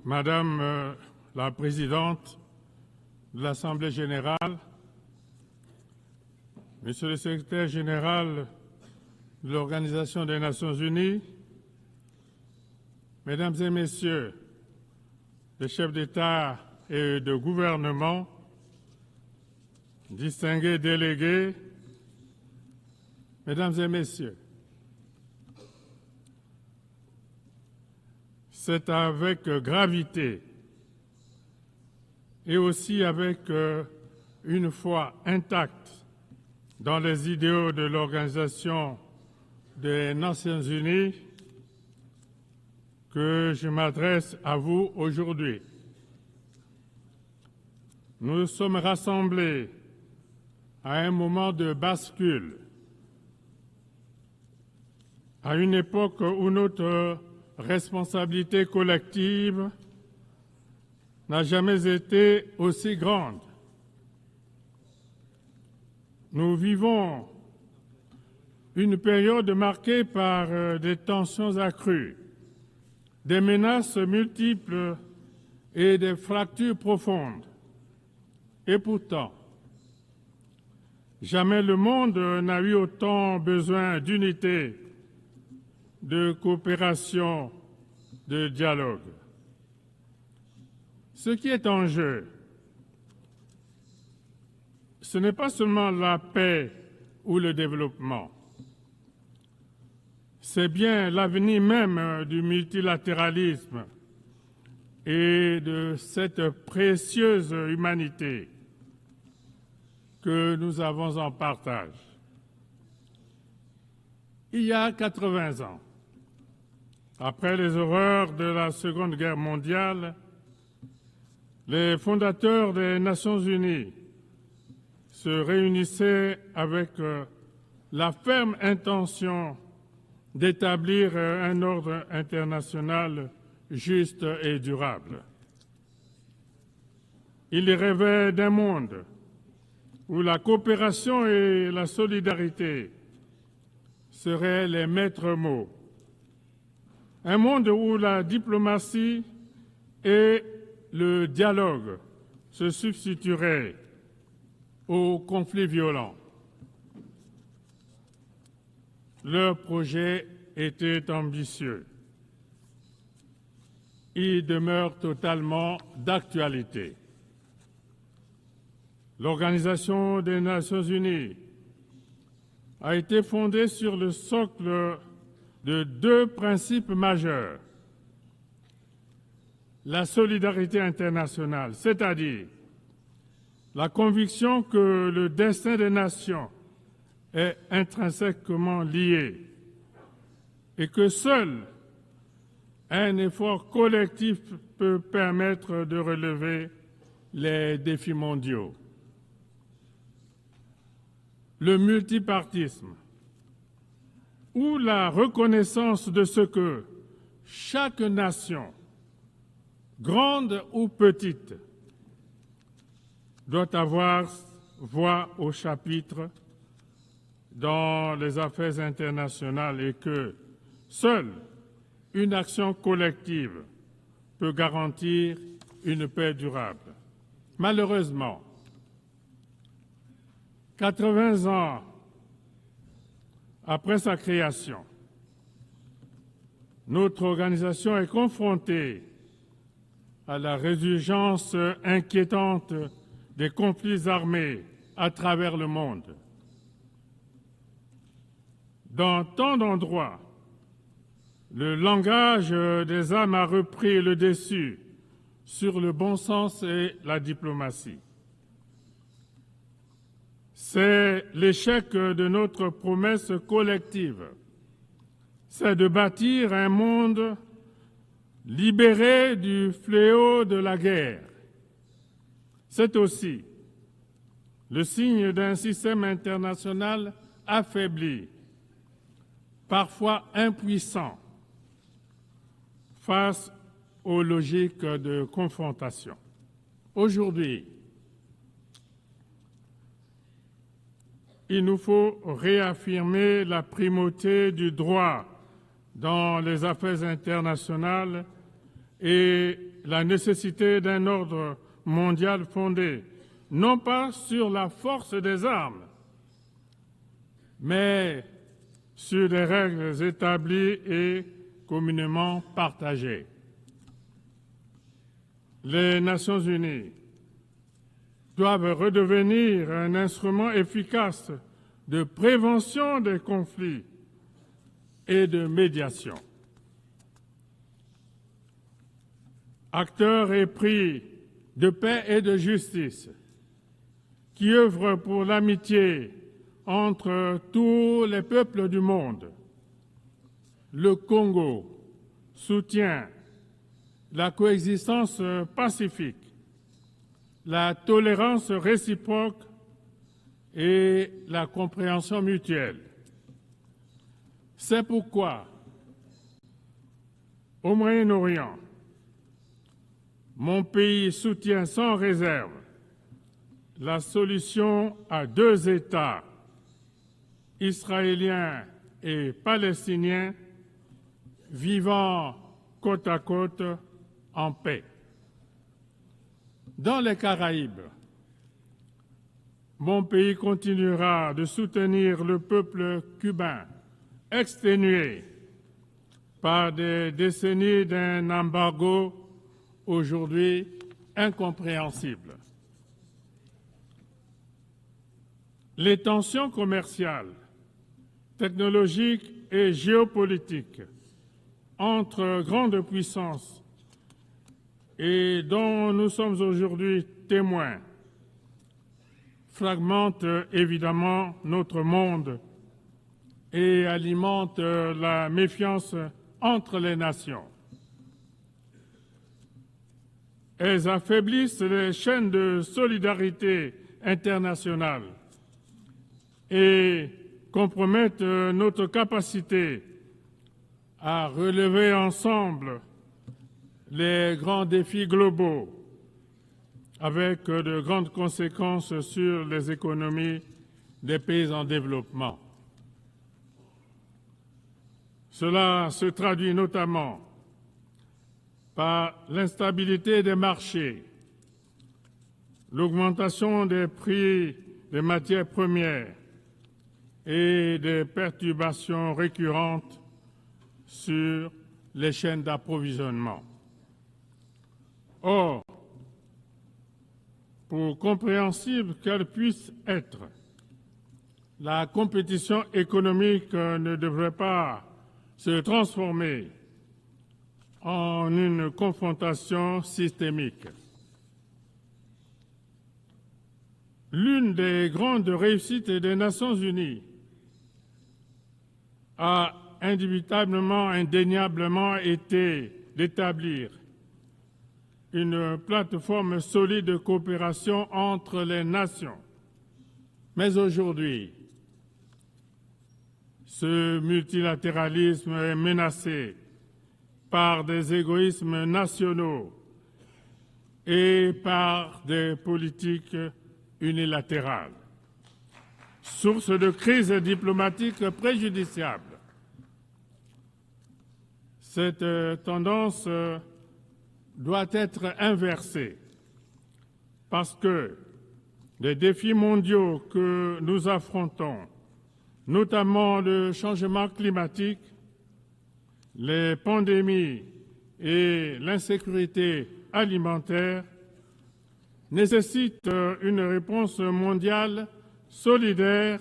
Madame la Présidente de l'Assemblée générale, Monsieur le Secrétaire général de l'Organisation des Nations unies, Mesdames et Messieurs les chefs d'État et de gouvernement, distingués délégués, Mesdames et Messieurs, c'est avec gravité et aussi avec une foi intacte dans les idéaux de l'Organisation des Nations unies que je m'adresse à vous aujourd'hui. Nous sommes rassemblés à un moment de bascule, à une époque où notre responsabilité collective n'a jamais été aussi grande. Nous vivons une période marquée par des tensions accrues, des menaces multiples et des fractures profondes. Et pourtant, jamais le monde n'a eu autant besoin d'unité, de coopération, de dialogue. Ce qui est en jeu, ce n'est pas seulement la paix ou le développement, c'est bien l'avenir même du multilatéralisme et de cette précieuse humanité que nous avons en partage. Il y a 80 ans, après les horreurs de la Seconde Guerre mondiale, les fondateurs des Nations unies se réunissaient avec la ferme intention d'établir un ordre international juste et durable. Ils rêvaient d'un monde où la coopération et la solidarité seraient les maîtres mots, un monde où la diplomatie et le dialogue se substitueraient aux conflits violents. Leur projet était ambitieux. Il demeure totalement d'actualité. L'Organisation des Nations unies a été fondée sur le socle de deux principes majeurs. La solidarité internationale, c'est-à-dire la conviction que le destin des nations est intrinsèquement lié et que seul un effort collectif peut permettre de relever les défis mondiaux. Le multipartisme, ou la reconnaissance de ce que chaque nation, grande ou petite, doit avoir voix au chapitre dans les affaires internationales et que seule une action collective peut garantir une paix durable. Malheureusement, 80 ans après sa création, notre organisation est confrontée à la résurgence inquiétante des conflits armés à travers le monde. Dans tant d'endroits, le langage des armes a repris le dessus sur le bon sens et la diplomatie. C'est l'échec de notre promesse collective, c'est de bâtir un monde libéré du fléau de la guerre. C'est aussi le signe d'un système international affaibli, parfois impuissant, face aux logiques de confrontation. Aujourd'hui, il nous faut réaffirmer la primauté du droit dans les affaires internationales et la nécessité d'un ordre mondial fondé non pas sur la force des armes, mais sur des règles établies et communément partagées. Les Nations unies doivent redevenir un instrument efficace de prévention des conflits et de médiation. Acteurs épris de paix et de justice, qui œuvrent pour l'amitié entre tous les peuples du monde. Le Congo soutient la coexistence pacifique, la tolérance réciproque et la compréhension mutuelle. C'est pourquoi, au Moyen-Orient, mon pays soutient sans réserve la solution à deux États, israélien et palestinien, vivant côte à côte en paix. Dans les Caraïbes, mon pays continuera de soutenir le peuple cubain, exténué par des décennies d'un embargo aujourd'hui incompréhensible. Les tensions commerciales, technologiques et géopolitiques entre grandes puissances et dont nous sommes aujourd'hui témoins fragmentent évidemment notre monde et alimentent la méfiance entre les nations. Elles affaiblissent les chaînes de solidarité internationale et compromettent notre capacité à relever ensemble les grands défis globaux avec de grandes conséquences sur les économies des pays en développement. Cela se traduit notamment par l'instabilité des marchés, l'augmentation des prix des matières premières et des perturbations récurrentes sur les chaînes d'approvisionnement. Or, pour compréhensible qu'elle puisse être, la compétition économique ne devrait pas se transformer en une confrontation systémique. L'une des grandes réussites des Nations unies a indubitablement, indéniablement été d'établir une plateforme solide de coopération entre les nations. Mais aujourd'hui, ce multilatéralisme est menacé par des égoïsmes nationaux et par des politiques unilatérales, source de crises diplomatiques préjudiciables. Cette tendance doit être inversée parce que les défis mondiaux que nous affrontons, notamment le changement climatique, les pandémies et l'insécurité alimentaire, nécessitent une réponse mondiale solidaire,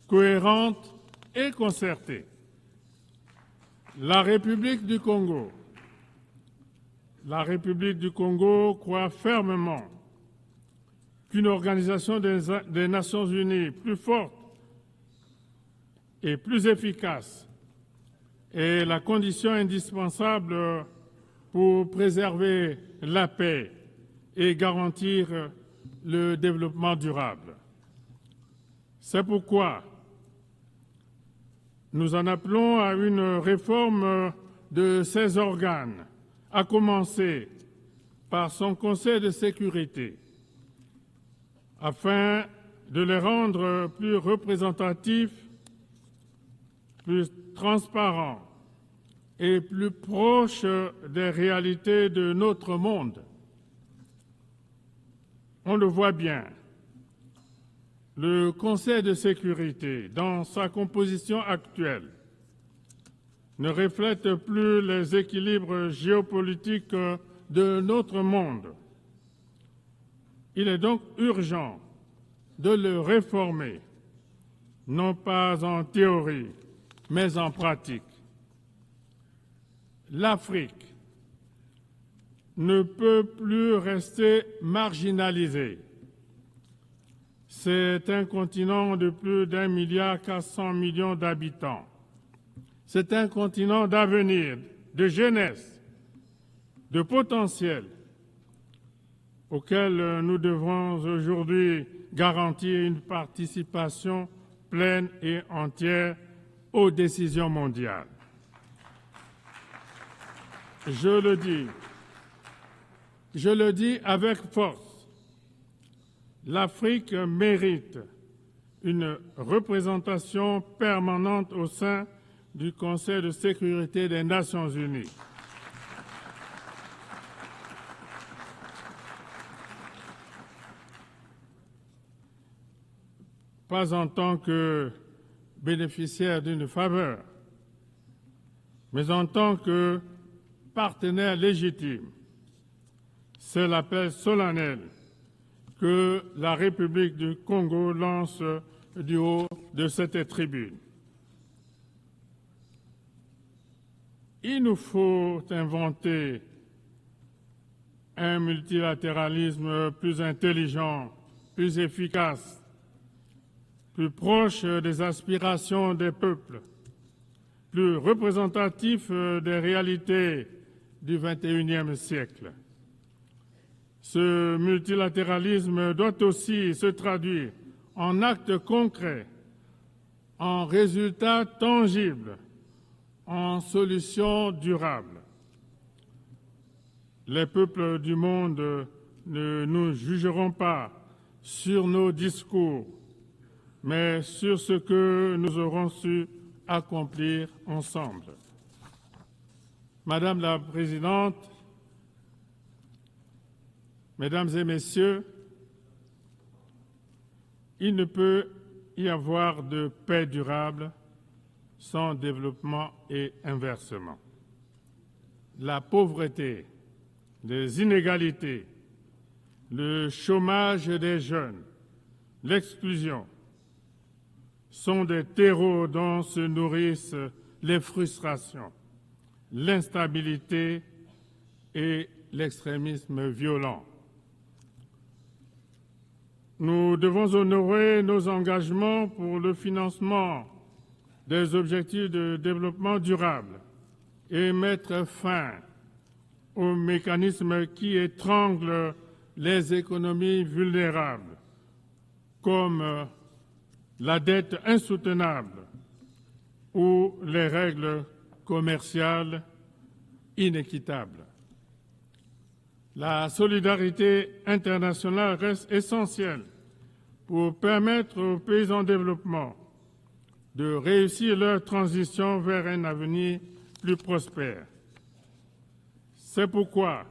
cohérente et concertée. La République du Congo croit fermement qu'une organisation des Nations unies plus forte et plus efficace est la condition indispensable pour préserver la paix et garantir le développement durable. C'est pourquoi nous en appelons à une réforme de ces organes, à commencer par son Conseil de sécurité, afin de les rendre plus représentatifs, plus transparents et plus proche des réalités de notre monde. On le voit bien, le Conseil de sécurité, dans sa composition actuelle, ne reflète plus les équilibres géopolitiques de notre monde. Il est donc urgent de le réformer, non pas en théorie, mais en pratique. L'Afrique ne peut plus rester marginalisée. C'est un continent de plus d'1,4 milliard d'habitants. C'est un continent d'avenir, de jeunesse, de potentiel, auquel nous devons aujourd'hui garantir une participation pleine et entière aux décisions mondiales. Je le dis avec force, l'Afrique mérite une représentation permanente au sein du Conseil de sécurité des Nations unies. Pas en tant que bénéficiaire d'une faveur, mais en tant que partenaire légitime. C'est l'appel solennel que la République du Congo lance du haut de cette tribune. Il nous faut inventer un multilatéralisme plus intelligent, plus efficace, plus proche des aspirations des peuples, plus représentatif des réalités du XXIe siècle. Ce multilatéralisme doit aussi se traduire en actes concrets, en résultats tangibles, en solutions durables. Les peuples du monde ne nous jugeront pas sur nos discours, mais sur ce que nous aurons su accomplir ensemble. Madame la Présidente, Mesdames et Messieurs, il ne peut y avoir de paix durable sans développement et inversement. La pauvreté, les inégalités, le chômage des jeunes, l'exclusion sont des terreaux dont se nourrissent les frustrations, l'instabilité et l'extrémisme violent. Nous devons honorer nos engagements pour le financement des objectifs de développement durable et mettre fin aux mécanismes qui étranglent les économies vulnérables, comme la dette insoutenable ou les règles commerciales inéquitables. La solidarité internationale reste essentielle pour permettre aux pays en développement de réussir leur transition vers un avenir plus prospère. C'est pourquoi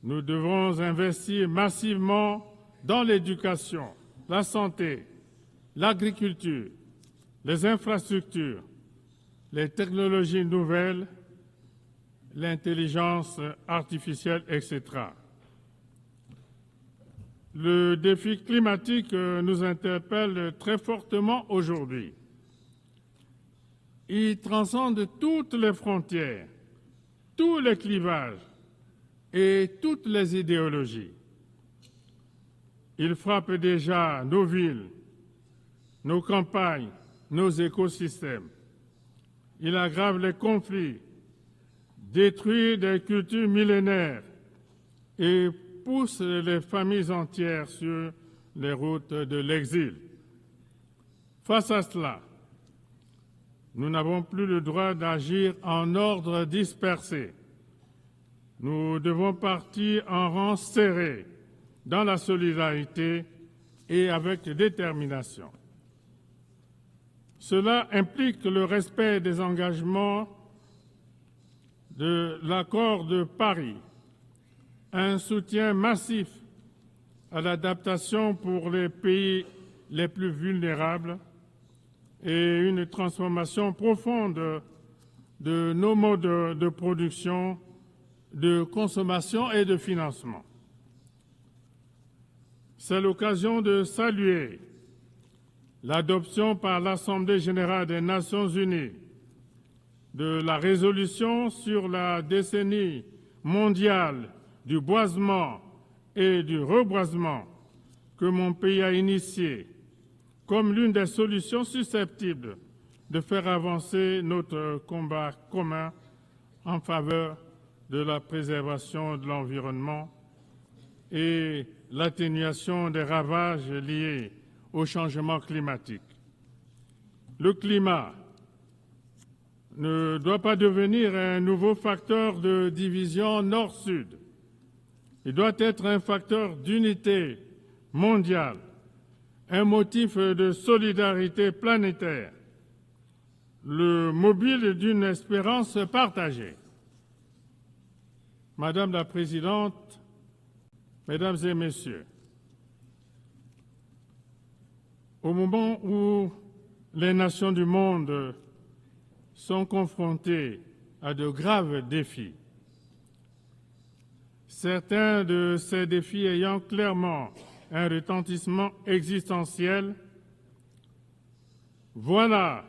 nous devons investir massivement dans l'éducation, la santé, l'agriculture, les infrastructures, les technologies nouvelles, l'intelligence artificielle, etc. Le défi climatique nous interpelle très fortement aujourd'hui. Il transcende toutes les frontières, tous les clivages et toutes les idéologies. Il frappe déjà nos villes, nos campagnes, nos écosystèmes. Il aggrave les conflits, détruit des cultures millénaires et pousse les familles entières sur les routes de l'exil. Face à cela, nous n'avons plus le droit d'agir en ordre dispersé. Nous devons partir en rang serré, dans la solidarité et avec détermination. Cela implique le respect des engagements de l'accord de Paris, un soutien massif à l'adaptation pour les pays les plus vulnérables et une transformation profonde de nos modes de production, de consommation et de financement. C'est l'occasion de saluer l'adoption par l'Assemblée générale des Nations unies de la résolution sur la décennie mondiale du boisement et du reboisement que mon pays a initiée comme l'une des solutions susceptibles de faire avancer notre combat commun en faveur de la préservation de l'environnement et l'atténuation des ravages liés au changement climatique. Le climat ne doit pas devenir un nouveau facteur de division nord-sud. Il doit être un facteur d'unité mondiale, un motif de solidarité planétaire, le mobile d'une espérance partagée. Madame la Présidente, Mesdames et Messieurs, au moment où les nations du monde sont confrontées à de graves défis, certains de ces défis ayant clairement un retentissement existentiel, voilà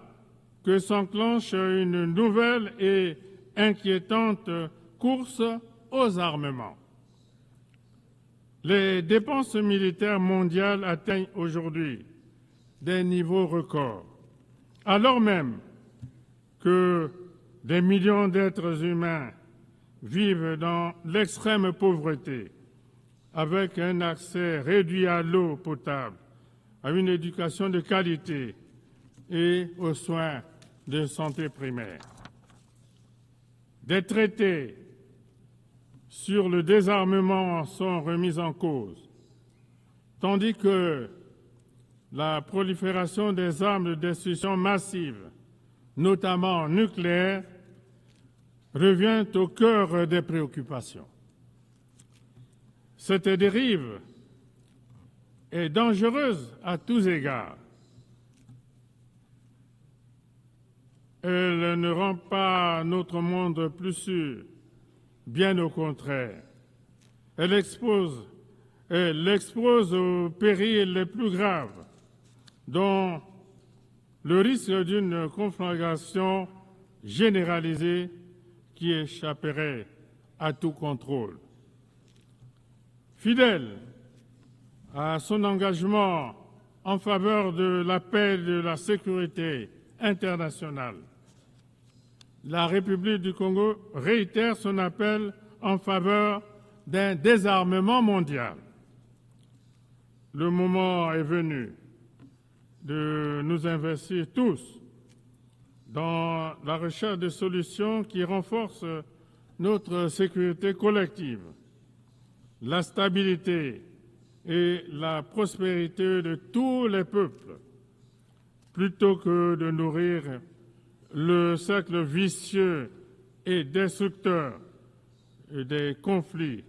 que s'enclenche une nouvelle et inquiétante course aux armements. Les dépenses militaires mondiales atteignent aujourd'hui des niveaux records, alors même que des millions d'êtres humains vivent dans l'extrême pauvreté, avec un accès réduit à l'eau potable, à une éducation de qualité et aux soins de santé primaire. Des traités sur le désarmement sont remis en cause, tandis que la prolifération des armes de destruction massive, notamment nucléaires, revient au cœur des préoccupations. Cette dérive est dangereuse à tous égards. Elle ne rend pas notre monde plus sûr, bien au contraire. Elle l'expose aux périls les plus graves, dont le risque d'une conflagration généralisée qui échapperait à tout contrôle. Fidèle à son engagement en faveur de la paix et de la sécurité internationale, la République du Congo réitère son appel en faveur d'un désarmement mondial. Le moment est venu de nous investir tous dans la recherche de solutions qui renforcent notre sécurité collective, la stabilité et la prospérité de tous les peuples, plutôt que de nourrir le cercle vicieux et destructeur des conflits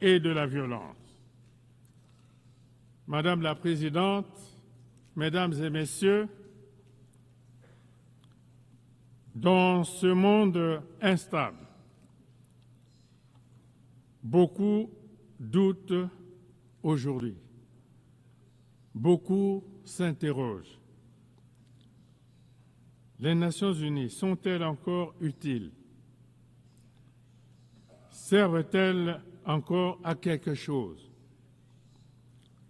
et de la violence. Madame la Présidente, Mesdames et Messieurs, dans ce monde instable, beaucoup doutent aujourd'hui, beaucoup s'interrogent. Les Nations unies sont-elles encore utiles? Servent-elles encore à quelque chose?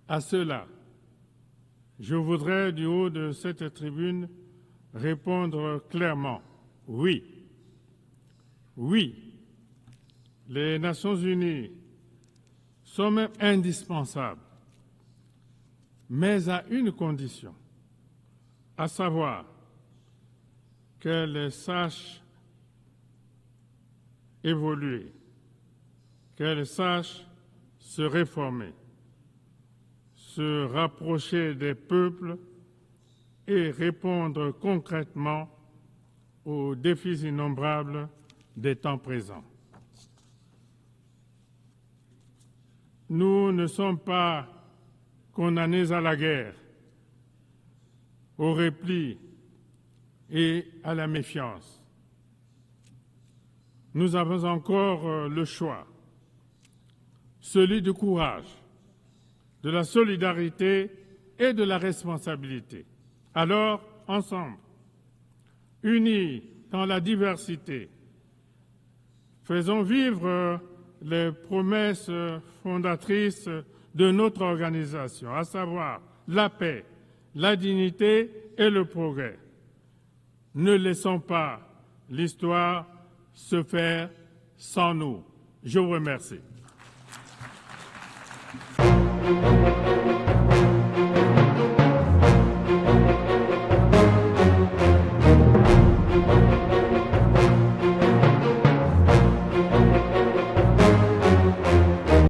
À cela, je voudrais, du haut de cette tribune, répondre clairement oui. Oui, les Nations unies sont même indispensables, mais à une condition, à savoir qu'elles sachent évoluer, qu'elles sachent se réformer, se rapprocher des peuples et répondre concrètement aux défis innombrables des temps présents. Nous ne sommes pas condamnés à la guerre, au repli et à la méfiance. Nous avons encore le choix, celui du courage, de la solidarité et de la responsabilité. Alors, ensemble, unis dans la diversité, faisons vivre les promesses fondatrices de notre organisation, à savoir la paix, la dignité et le progrès. Ne laissons pas l'histoire se faire sans nous. Je vous remercie.